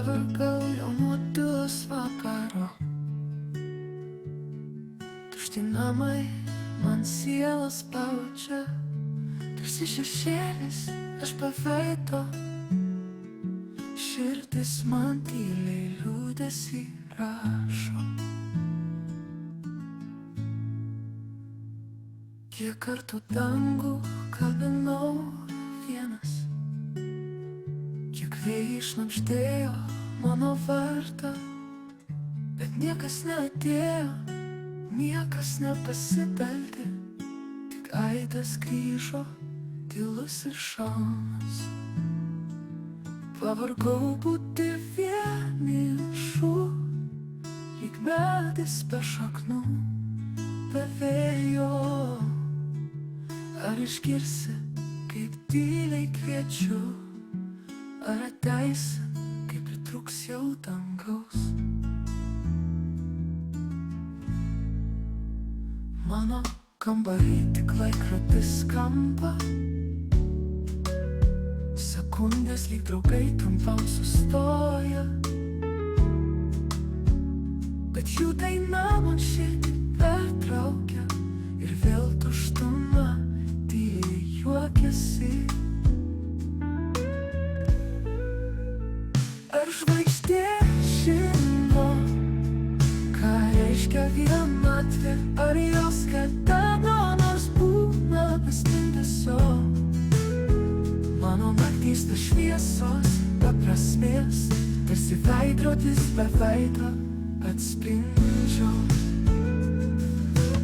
Pavargau jau nuo tylos vakaro. Tušti namai man sielą spaudžia, tarsi šešėlis aš be veido. Širdis man tyliai liūdesį rašo. Kiek kartų dangų kabinau vienas, kiek vėjai šnabždėjo mano vardą, bet niekas neatėjo, niekas nepasibeldė, tik aidas grįžo, tylus ir šalnas. Pavargau būti vienišu, lyg medis be šaknų, be vėjo. Ar išgirsi, kaip tyliai kviečiu, ar ateisi, kai pritrūks jau dangaus? Mano kambarį tik laikrodis skamba, sekundės lyg draugai trumpam sustoja, bet jų daina man širdį pertraukia ir vėl tuštuma tyliai juokiasi. Ar žvaigždė žino, ką reiškia vienatvė, ar jos kada nors būna be spindesio? Mano naktys be šviesos, be prasmės, tarsi veidrodis be veido atspindžiu.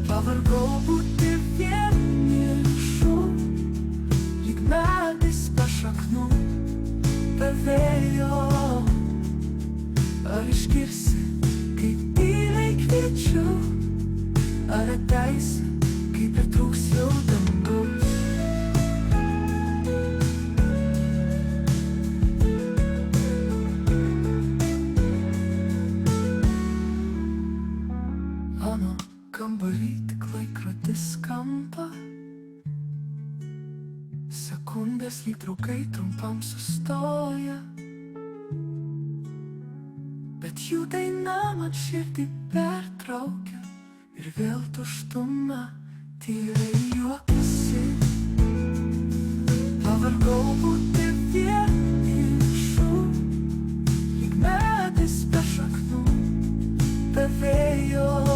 Pavargau būti vienišu, lyg medis be šaknų, be vėjo. Ar išgirsi, kaip tyliai kviečiu, ar ateisi, kai pritrūks jau dangaus? Mano kambarį tik laikrodis skamba, sekundės lyg draugai trumpam sustoja, bet jų daina man širdį pertraukia ir vėl tuštuma tyliai juokiasi. Pavargau būti vienišu, lyg medis be šaknų, be vėjo.